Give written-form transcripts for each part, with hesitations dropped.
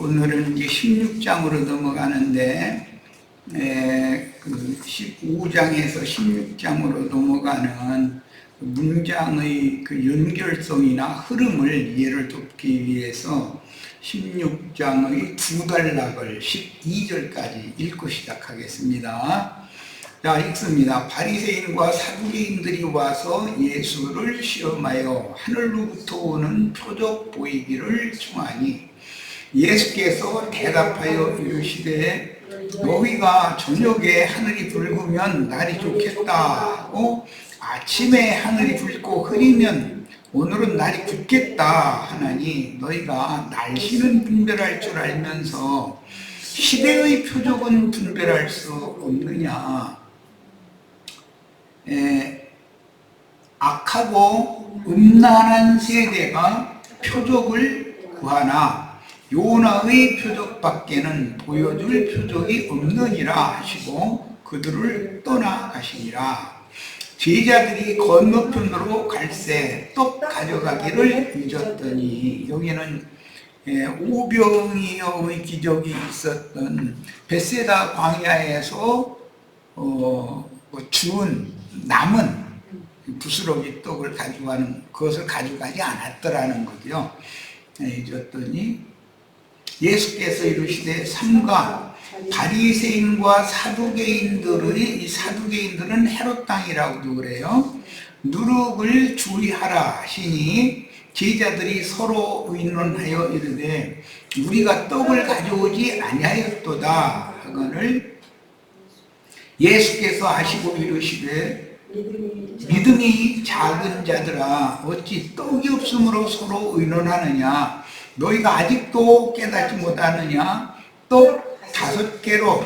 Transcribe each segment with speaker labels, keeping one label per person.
Speaker 1: 오늘은 이제 16장으로 넘어가는데, 그 15장에서 16장으로 넘어가는 문장의 그 연결성이나 흐름을 이해를 돕기 위해서 16장의 두 단락을 12절까지 읽고 시작하겠습니다. 자, 읽습니다. 바리새인과 사두개인들이 와서 예수를 시험하여 하늘로부터 오는 표적 보이기를 청하니 예수께서 대답하여 이르시되 너희가 저녁에 하늘이 붉으면 날이 좋겠다 하고 아침에 하늘이 붉고 흐리면 오늘은 날이 굳겠다 하나니 너희가 날씨는 분별할 줄 알면서 시대의 표적은 분별할 수 없느냐. 악하고 음란한 세대가 표적을 구하나 요나의 표적밖에는 보여줄 표적이 없느니라 하시고 그들을 떠나가시니라. 제자들이 건너편으로 갈새 떡 가져가기를 잊었더니, 여기는 오병이어의 기적이 있었던 벳세다 광야에서 주운 남은 부스러기 떡을 가져가는 그것을 가져가지 않았더라는 거죠. 잊었더니 예수께서 이르시되 삼가 바리새인과 사두개인들의, 이 사두개인들은 헤롯 땅이라고도 그래요. 누룩을 주의하라 하시니 제자들이 서로 의논하여 이르되 우리가 떡을 가져오지 아니하였도다 하거늘 예수께서 하시고 이르시되 믿음이 작은 자들아 어찌 떡이 없으므로 서로 의논하느냐. 너희가 아직도 깨닫지 못하느냐. 떡 5개로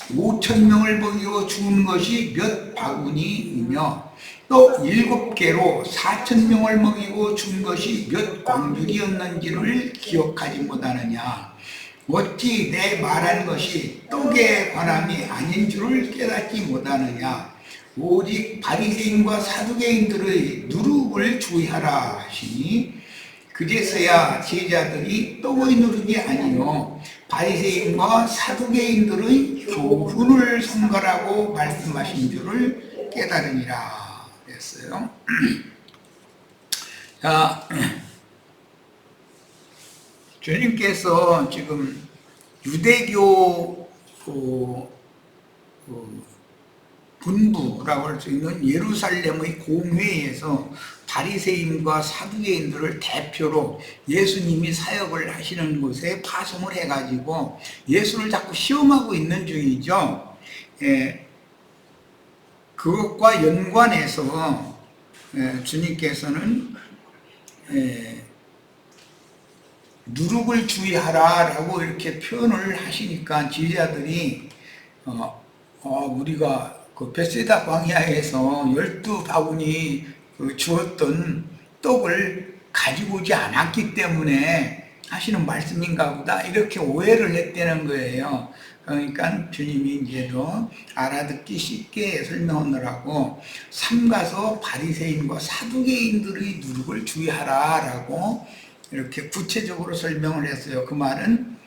Speaker 1: 5,000명을 먹이고 죽은 것이 몇 바구니이며 떡 7개로 4,000명을 먹이고 죽은 것이 몇 광줄이었는지를 기억하지 못하느냐. 어찌 내 말한 것이 떡에 관함이 아닌 줄을 깨닫지 못하느냐. 오직 바리새인과 사두개인들의 누룩을 주의하라 하시니 그제서야 제자들이 떡의 누룩이 아니요 바리새인과 사두개인들의 교훈을 삼가라고 말씀하신 줄을 깨달으니라 그랬어요. 자, 주님께서 지금 유대교 본부라고 할 수 있는 예루살렘의 공회에서 바리새인과 사두개인들을 대표로 예수님이 사역을 하시는 곳에 파송을 해가지고 예수를 자꾸 시험하고 있는 중이죠. 그것과 연관해서 주님께서는 누룩을 주의하라라고 이렇게 표현을 하시니까 제자들이 우리가 그 벳세다 광야에서 12바구니 주었던 떡을 가지고 오지 않았기 때문에 하시는 말씀인가 보다 이렇게 오해를 했다는 거예요. 그러니까 주님이 이제도 알아듣기 쉽게 설명하느라고 삼가서 바리새인과 사두개인들의 누룩을 주의하라라고 이렇게 구체적으로 설명을 했어요. 그 말은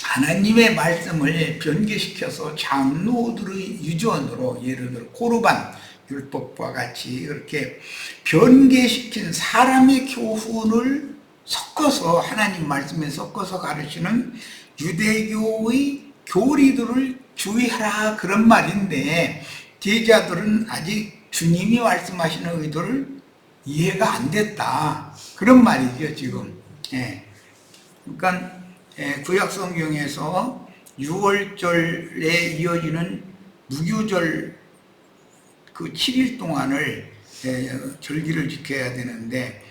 Speaker 1: 하나님의 말씀을 변개시켜서 장로들의 유전으로, 예를 들어 고르반 율법과 같이 그렇게 변개시킨 사람의 교훈을 섞어서 하나님 말씀에 섞어서 가르치는 유대교의 교리들을 주의하라 그런 말인데 제자들은 아직 주님이 말씀하시는 의도를 이해가 안 됐다 그런 말이죠 지금. 그러니까 구약 성경에서 6월절에 이어지는 무교절 그 7일 동안을 절기를 지켜야 되는데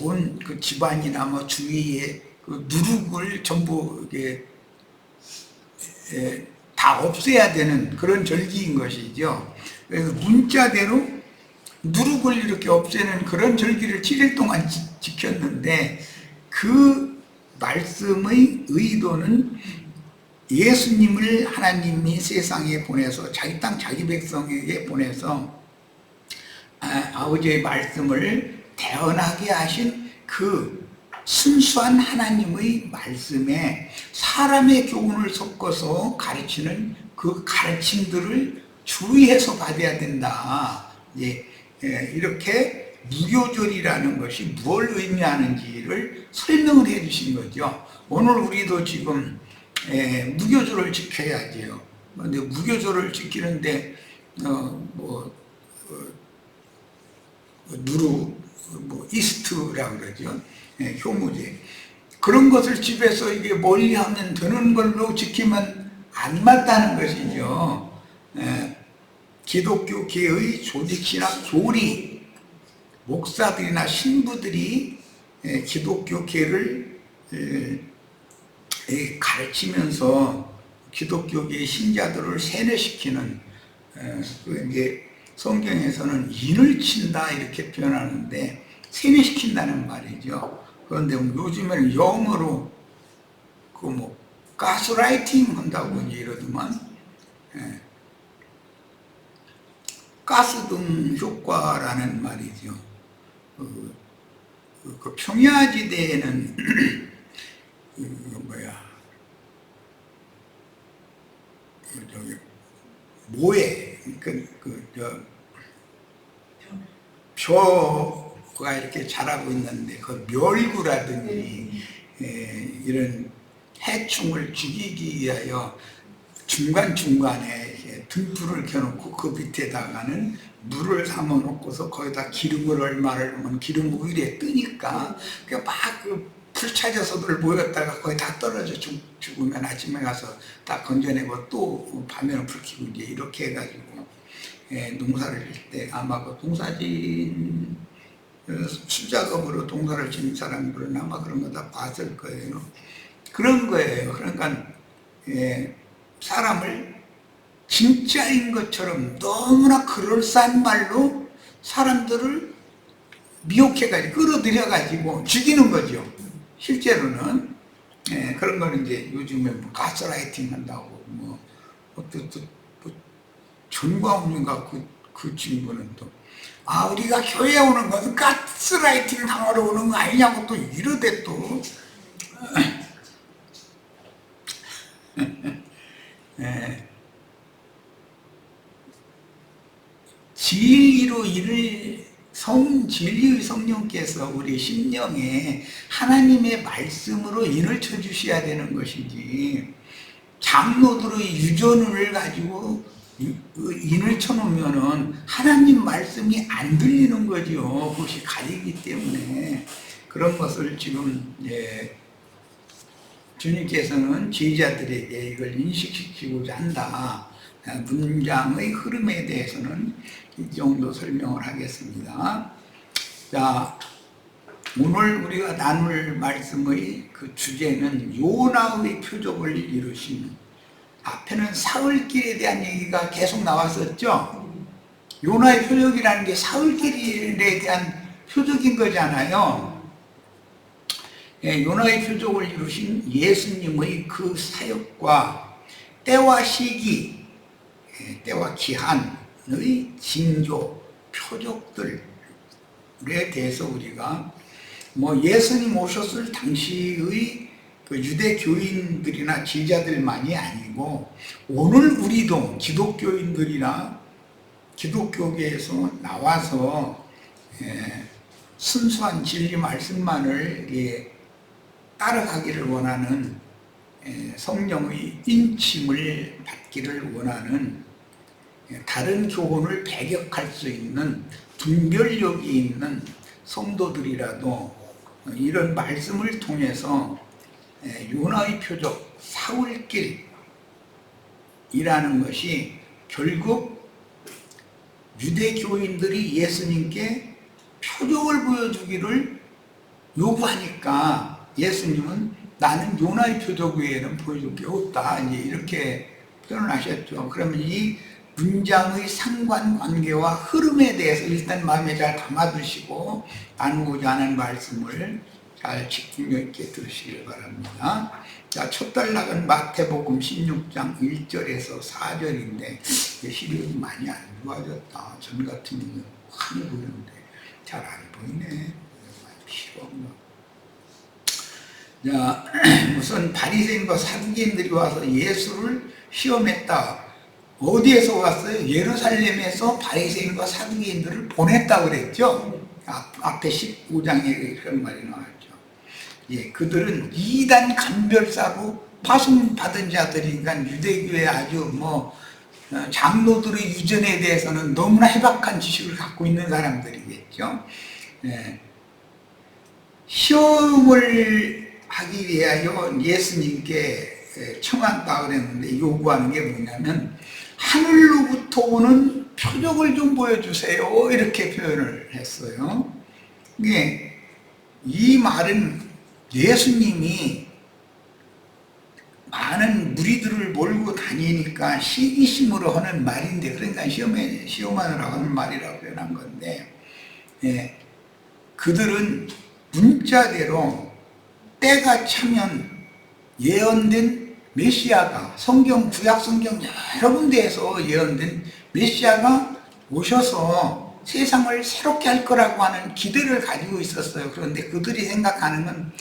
Speaker 1: 온 그 집안이나 뭐 주위에 그 누룩을 전부 다 없애야 되는 그런 절기인 것이죠. 그래서 문자대로 누룩을 이렇게 없애는 그런 절기를 7일 동안 지켰는데 그 말씀의 의도는 예수님을 하나님이 세상에 보내서 자기 땅 자기 백성에게 보내서 아버지의 말씀을 대언하게 하신 그 순수한 하나님의 말씀에 사람의 교훈을 섞어서 가르치는 그 가르침들을 주의해서 받아야 된다. 이렇게 무교절이라는 것이 뭘 의미하는지를 설명을 해 주신 거죠. 오늘 우리도 지금 무교절을 지켜야지요. 근데 무교절을 지키는데 이스트라고 그러죠. 효무제. 그런 것을 집에서 이게 멀리 하면 되는 걸로 지키면 안 맞다는 것이죠. 기독교계의 조직신학 교리, 목사들이나 신부들이 기독교계를 가르치면서 기독교계 신자들을 세뇌시키는, 이제 성경에서는 인을 친다 이렇게 표현하는데 세뇌시킨다는 말이죠. 그런데 요즘에는 영어로 가스라이팅 한다고 이제 이러더만, 가스등 효과라는 말이죠. 그 평야지대에는 모에 벼가 이렇게 자라고 있는데 그 멸구라든지 이런 해충을 죽이기 위하여 중간중간에 등불을 켜놓고 그 밑에다가는 물을 담아 놓고서 거기다 기름을 얼마를 넣으면 기름 위에 뜨니까 불 찾아서들 모였다가 거의 다 떨어져 죽으면 아침에 가서 다 건져내고 또 밤에는 불 켜고 이제 이렇게 해가지고 농사를 질 때 아마 그 동사진 수작업으로 동사를 지는 사람들은 아마 그런 거 다 봤을 거예요. 그런 거예요. 그러니까 사람을 진짜인 것처럼 너무나 그럴싸한 말로 사람들을 미혹해가지고 끌어들여가지고 죽이는 거죠. 실제로는 그런 거는 이제 요즘에 가스라이팅 한다고 전광훈인가 그 친구는 또 우리가 교회에 오는 것은 가스라이팅 당하러 오는 거 아니냐고 또 이러대 또. 진리로 진리의 성령께서 우리 심령에 하나님의 말씀으로 인을 쳐주셔야 되는 것이지, 장로들의 유전을 가지고 인을 쳐놓으면은 하나님 말씀이 안 들리는 거죠. 그것이 가리기 때문에. 그런 것을 지금 주님께서는 제자들에게 이걸 인식시키고자 한다. 문장의 흐름에 대해서는 이 정도 설명을 하겠습니다. 자, 오늘 우리가 나눌 말씀의 그 주제는 요나의 표적을 이루신, 앞에는 사흘길에 대한 얘기가 계속 나왔었죠. 요나의 표적이라는 게 사흘길에 대한 표적인 거잖아요. 요나의 표적을 이루신 예수님의 그 사역과 때와 시기, 때와 기한의 징조, 표적들에 대해서 우리가 예수님 오셨을 당시의 그 유대 교인들이나 제자들만이 아니고 오늘 우리도 기독교인들이나 기독교계에서 나와서 순수한 진리 말씀만을 따라가기를 원하는, 성령의 인침을 받기를 원하는, 다른 교훈을 배격할 수 있는 분별력이 있는 성도들이라도 이런 말씀을 통해서 요나의 표적, 사흘길이라는 것이 결국 유대교인들이 예수님께 표적을 보여주기를 요구하니까 예수님은 나는 요나의 표적 외에는 보여줄 게 없다, 이제 이렇게 표현하셨죠. 그러면 이 문장의 상관관계와 흐름에 대해서 일단 마음에 잘 담아두시고 나누고자 하는 말씀을 잘 집중력 있게 들으시길 바랍니다. 자, 첫 단락은 마태복음 16장 1절에서 4절인데 시력이 많이 안 좋아졌다. 전 같은 경우는 많이 보이는데 잘 안 보이네. 많이 필요한가. 자, 우선 바리새인과 사두개인들이 와서 예수를 시험했다. 어디에서 왔어요? 예루살렘에서 바리새인과 사두개인들을 보냈다 그랬죠. 앞에 15장에 그런 말이 나왔죠. 예, 그들은 이단 간별사로 파송받은 자들이니까 유대교의 아주 장로들의 유전에 대해서는 너무나 해박한 지식을 갖고 있는 사람들이겠죠. 예, 시험을 하기 위하여 예수님께 청한다 그랬는데 요구하는 게 뭐냐면 하늘로부터 오는 표적을 좀 보여주세요 이렇게 표현을 했어요. 이 말은 예수님이 많은 무리들을 몰고 다니니까 시기심으로 하는 말인데, 그러니까 시험하느라 하는 말이라고 표현한 건데, 예, 그들은 문자대로 때가 차면 예언된 메시아가, 구약 성경 여러 군데에서 예언된 메시아가 오셔서 세상을 새롭게 할 거라고 하는 기대를 가지고 있었어요. 그런데 그들이 생각하는 건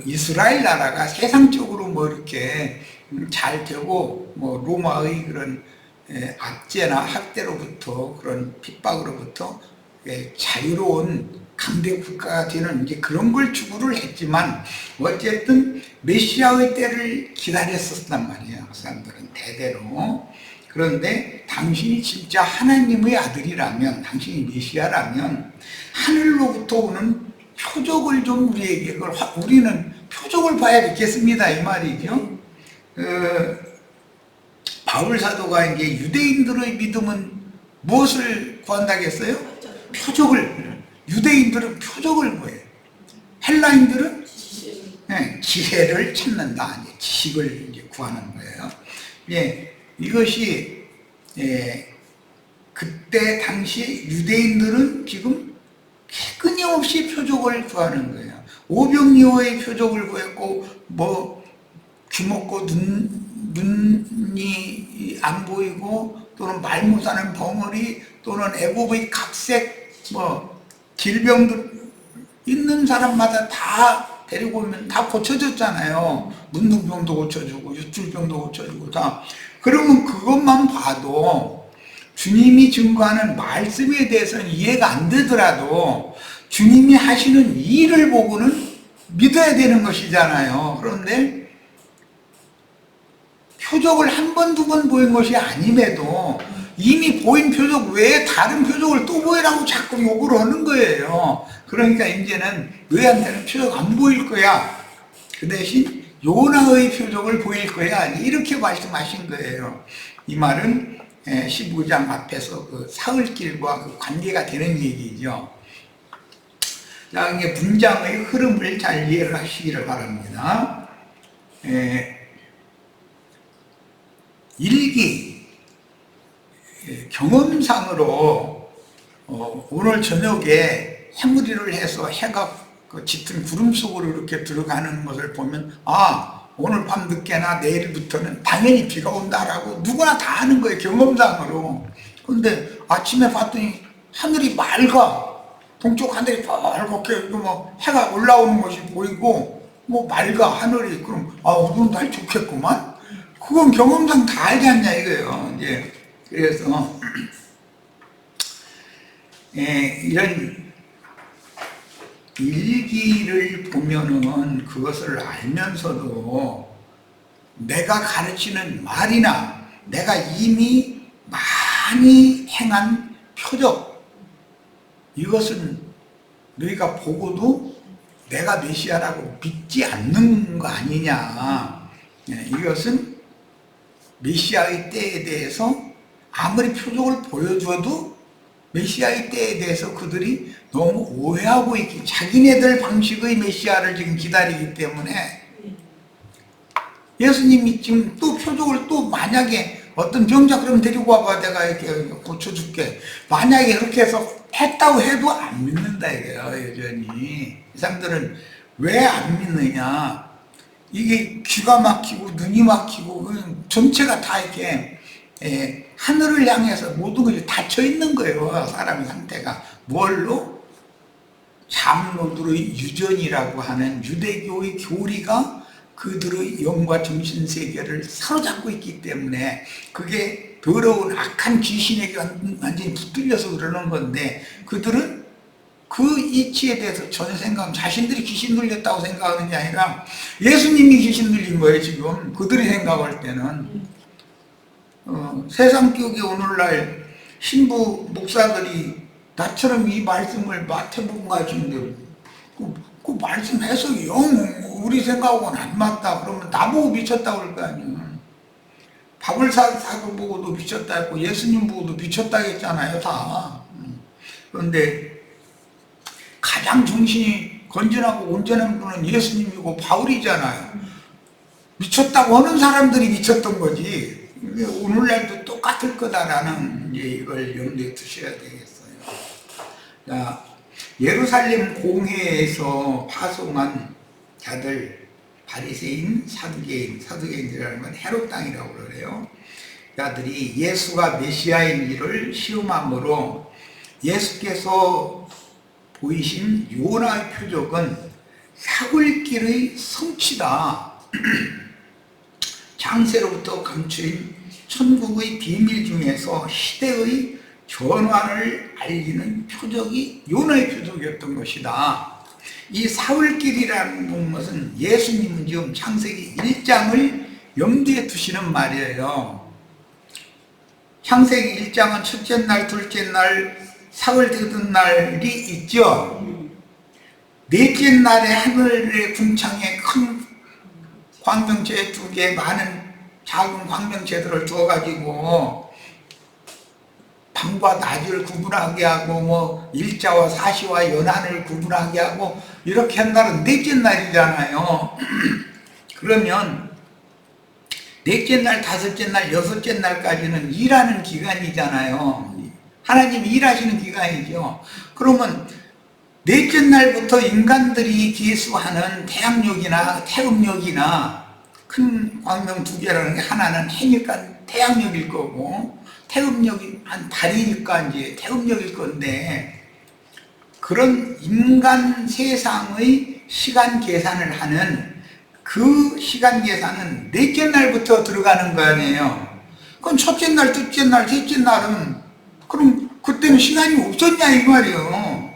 Speaker 1: 이스라엘 나라가 세상적으로 이렇게 잘 되고 로마의 그런 압제나 학대로부터 그런 핍박으로부터 자유로운 강대 국가가 되는 이제 그런 걸 추구를 했지만 어쨌든 메시아의 때를 기다렸었단 말이에요. 그 사람들은 대대로. 그런데 당신이 진짜 하나님의 아들이라면, 당신이 메시아라면 하늘로부터 오는 표적을 좀 우리에게, 우리는 표적을 봐야 믿겠습니다 이 말이죠. 바울 사도가 이제 유대인들의 믿음은 무엇을 구한다겠어요? 표적을. 유대인들은 표적을 구해요. 헬라인들은 지혜를 찾는다. 지식을 이제 구하는 거예요. 예, 이것이 그때 당시 유대인들은 지금 끊임없이 표적을 구하는 거예요. 오병이어의 표적을 구했고, 귀 먹고 눈이 안 보이고, 또는 말 못하는 벙어리, 또는 애굽의 각색 질병들 있는 사람마다 다 데리고 오면 다 고쳐줬잖아요. 문둥병도 고쳐주고 유출병도 고쳐주고 다. 그러면 그것만 봐도 주님이 증거하는 말씀에 대해서는 이해가 안 되더라도 주님이 하시는 일을 보고는 믿어야 되는 것이잖아요. 그런데 표적을 한 번, 두 번 보인 것이 아님에도 이미 보인 표적 외에 다른 표적을 또 보이라고 자꾸 요구를 하는 거예요. 그러니까 이제는 너희한테는 표적 안 보일 거야. 그 대신 요나의 표적을 보일 거야. 이렇게 말씀하신 거예요. 이 말은 15장 앞에서 그 사흘길과 그 관계가 되는 얘기죠. 자, 이게 문장의 흐름을 잘 이해를 하시기를 바랍니다. 일기, 경험상으로 오늘 저녁에 해무리를 해서 해가 짙은 구름 속으로 이렇게 들어가는 것을 보면 오늘 밤 늦게나 내일부터는 당연히 비가 온다라고 누구나 다 아는 거예요, 경험상으로. 그런데 아침에 봤더니 하늘이 맑아. 동쪽 하늘이 빨갛게 해가 올라오는 것이 보이고 맑아 하늘이. 그럼 오늘 날 좋겠구만. 그건 경험상 다 알지 않냐 이거예요. 이제 그래서 이런 일기를 보면은 그것을 알면서도 내가 가르치는 말이나 내가 이미 많이 행한 표적, 이것은 너희가 보고도 내가 메시아라고 믿지 않는 거 아니냐. 이것은 메시아의 때에 대해서 아무리 표적을 보여줘도 메시아의 때에 대해서 그들이 너무 오해하고 있기, 자기네들 방식의 메시아를 지금 기다리기 때문에 예수님이 지금 또 표적을 또 만약에 어떤 병자 그럼 데리고 와봐 내가 이렇게 고쳐줄게, 만약에 그렇게 해서 했다고 해도 안 믿는다 이거예요. 여전히 이 사람들은 왜 안 믿느냐, 이게 귀가 막히고 눈이 막히고 전체가 다 이렇게 하늘을 향해서 모든 것이 닫혀 있는 거예요. 사람의 상태가 뭘로? 장로들의 유전이라고 하는 유대교의 교리가 그들의 영과 정신세계를 사로잡고 있기 때문에 그게 더러운 악한 귀신에게 완전히 붙들려서 그러는 건데, 그들은 그 이치에 대해서 전혀 생각, 자신들이 귀신 들렸다고 생각하는 게 아니라 예수님이 귀신 들린 거예요. 지금 그들이 생각할 때는 세상 교계 오늘날 신부 목사들이 나처럼 이 말씀을 마태복음 가지는데 그 말씀 해석이 영 우리 생각하고는 안 맞다 그러면 나보고 미쳤다 그럴 거 아니에요. 바불사도 보고도 미쳤다 했고 예수님 보고도 미쳤다 했잖아요 다. 그런데 가장 정신이 건전하고 온전한 분은 예수님이고 바울이잖아요. 미쳤다고 하는 사람들이 미쳤던 거지. 오늘날도 똑같을 거다라는 이제 이걸 염두에 두셔야 되겠어요. 자, 예루살렘 공회에서 파송한 자들, 바리새인, 사두개인이라는 건 헤롯 땅이라고 그래요. 자들이 예수가 메시아인 일을 시험함으로 예수께서 보이신 요나의 표적은 사골길의 성취다. 창세로부터 감추인 천국의 비밀 중에서 시대의 전환을 알리는 표적이 요나의 표적이었던 것이다. 이 사울길이라는 것은 예수님은 지금 창세기 1장을 염두에 두시는 말이에요. 창세기 1장은 첫째 날, 둘째 날, 사흘 되던 날이 있죠. 넷째 날에 하늘의 궁창에 큰 광명체 2개, 많은 작은 광명체들을 두어가지고 밤과 낮을 구분하게 하고 일자와 사시와 연한을 구분하게 하고 이렇게 한 날은 넷째 날이잖아요. 그러면 넷째 날, 다섯째 날, 여섯째 날까지는 일하는 기간이잖아요. 하나님이 일하시는 기간이죠. 그러면 넷째 날부터 인간들이 기수하는 태양력이나 태음력이나 큰 광명 2개라는 게 하나는 해니까 태양력일 거고 태음력이 한 달이니까 이제 태음력일 건데, 그런 인간 세상의 시간 계산을 하는 그 시간 계산은 넷째 날부터 들어가는 거 아니에요. 그럼 첫째 날, 둘째 날, 셋째 날은 그럼 그때는 시간이 없었냐 이 말이에요.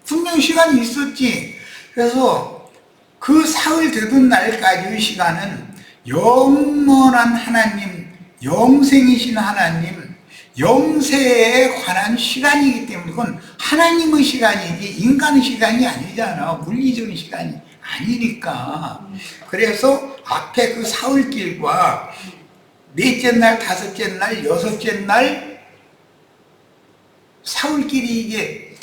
Speaker 1: 분명히 시간이 있었지. 그래서 그 사흘 되던 날까지의 시간은 영원한 하나님, 영생이신 하나님, 영세에 관한 시간이기 때문에 그건 하나님의 시간이지 인간의 시간이 아니잖아. 물리적인 시간이 아니니까. 그래서 앞에 그 사흘길과 넷째 날, 다섯째 날, 여섯째 날 사흘길이 이게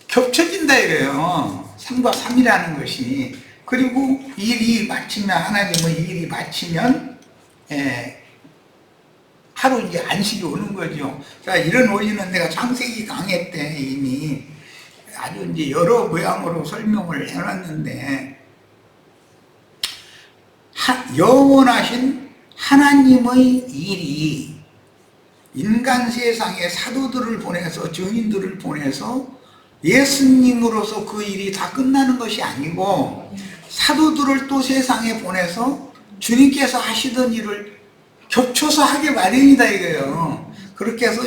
Speaker 1: 겹쳐진다 이래요. 3과 3이라는 것이. 그리고 일이 마치면, 하나님의 일이 마치면 하루 이제 안식이 오는 거죠. 자, 이런 원리는 내가 창세기 강의 때 이미 아주 이제 여러 모양으로 설명을 해놨는데, 영원하신 하나님의 일이 인간 세상에 사도들을 보내서, 증인들을 보내서 예수님으로서 그 일이 다 끝나는 것이 아니고, 사도들을 또 세상에 보내서 주님께서 하시던 일을 겹쳐서 하게 마련이다 이거예요. 그렇게 해서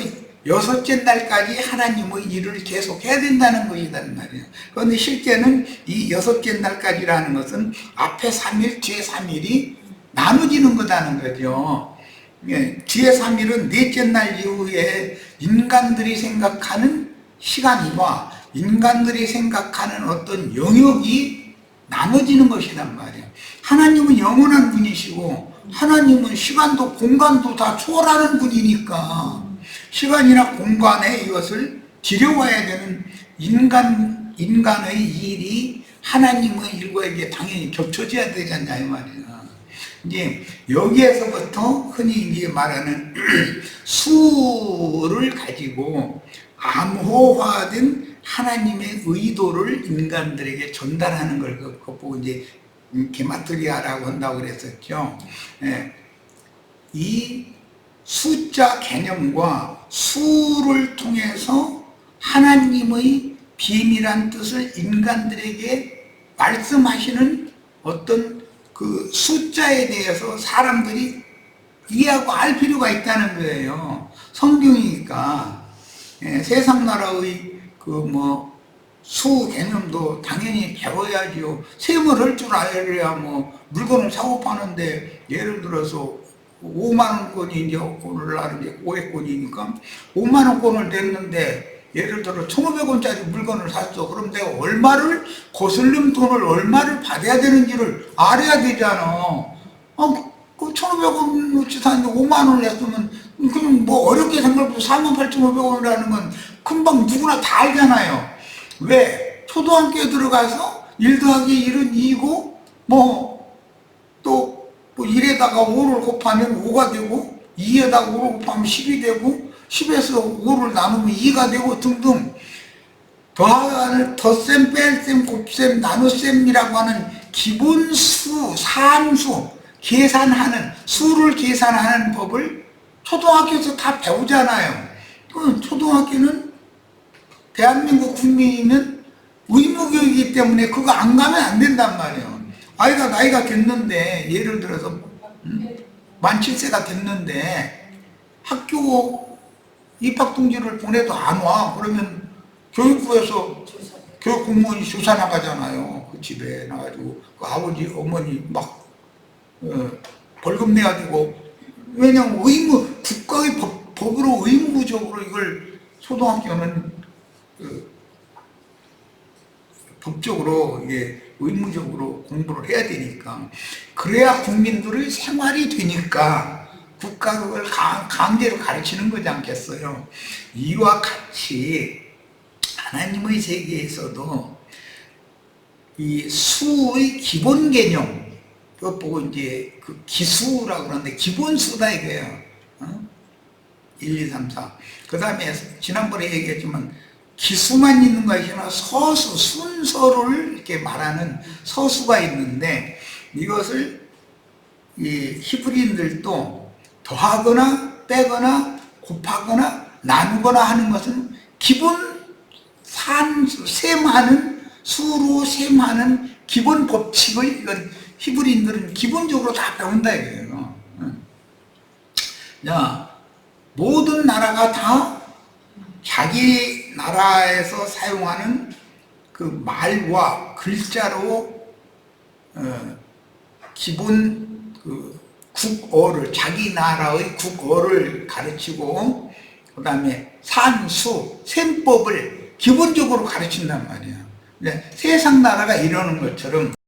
Speaker 1: 여섯째 날까지 하나님의 일을 계속 해야 된다는 것이란 말이에요. 그런데 실제는 이 여섯째 날까지라는 것은 앞에 3일, 뒤에 3일이 나눠지는 거다는 거죠. 뒤에 3일은 넷째 날 이후에 인간들이 생각하는 시간이와 인간들이 생각하는 어떤 영역이 나눠지는 것이란 말이에요. 하나님은 영원한 분이시고 하나님은 시간도 공간도 다 초월하는 분이니까 시간이나 공간에 이것을 지려와야 되는 인간의 일이 하나님의 일과 이게 당연히 겹쳐져야 되잖냐 이 말이에요. 이제 여기에서부터 흔히 이제 말하는 수를 가지고 암호화된 하나님의 의도를 인간들에게 전달하는 걸 보고 이제 게마트리아라고 한다고 그랬었죠. 이 숫자 개념과 수를 통해서 하나님의 비밀한 뜻을 인간들에게 말씀하시는 어떤 그 숫자에 대해서 사람들이 이해하고 알 필요가 있다는 거예요. 성경이니까. 예, 세상 나라의 수 개념도 당연히 배워야지요. 세금을 할 줄 알아야 물건을 사고 파는데, 예를 들어서 5만원권이 이제 오늘날 이제 5회권이니까 5만원권을 냈는데, 예를 들어 1,500원짜리 물건을 샀어. 그럼 내가 얼마를, 거슬림 돈을 얼마를 받아야 되는지를 알아야 되잖아. 그 1,500원어치 샀는데 5만원을 냈으면, 그럼 어렵게 생각해도 48,500원이라는 건 금방 누구나 다 알잖아요. 왜? 초등학교에 들어가서 1 더하기 1은 2고, 또 1에다가 5를 곱하면 5가 되고, 2에다가 5를 곱하면 10이 되고, 10에서 5를 나누면 2가 되고 등등. 덧셈, 뺄셈, 곱셈, 나눗셈이라고 하는 기본수, 산수, 계산하는, 수를 계산하는 법을 초등학교에서 다 배우잖아요. 초등학교는 대한민국 국민이면 의무교육이기 때문에 그거 안 가면 안 된단 말이에요. 아이가 나이가 됐는데, 예를 들어서 만 7세가 됐는데 학교 입학통지를 보내도 안 와. 그러면 교육부에서 교육 공무원이 조사 나가잖아요. 그 집에 나가지고 그 아버지 어머니 막 벌금 내야 되고. 왜냐면 국가의 법으로 의무적으로 이걸 초등학교는 법적으로 의무적으로 공부를 해야 되니까. 그래야 국민들의 생활이 되니까 국가가 그걸 강제로 가르치는 거지 않겠어요. 이와 같이 하나님의 세계에서도 이 수의 기본 개념, 그거 보고 이제 그 기수라고 그러는데 기본수다 이거예요. 1, 2, 3, 4. 그 다음에 지난번에 얘기했지만 기수만 있는 것이 아니라 서수, 순서를 이렇게 말하는 서수가 있는데, 이것을 이 히브리인들도 더하거나 빼거나 곱하거나 나누거나 하는 것은 기본 산수, 셈하는, 수로 셈하는 기본 법칙을 이건 히브리인들은 기본적으로 다 배운다 이거예요. 자, 모든 나라가 다 자기 나라에서 사용하는 그 말과 글자로 기본 그 국어를, 자기 나라의 국어를 가르치고, 그 다음에 산수, 셈법을 기본적으로 가르친단 말이에요. 세상 나라가 이러는 것처럼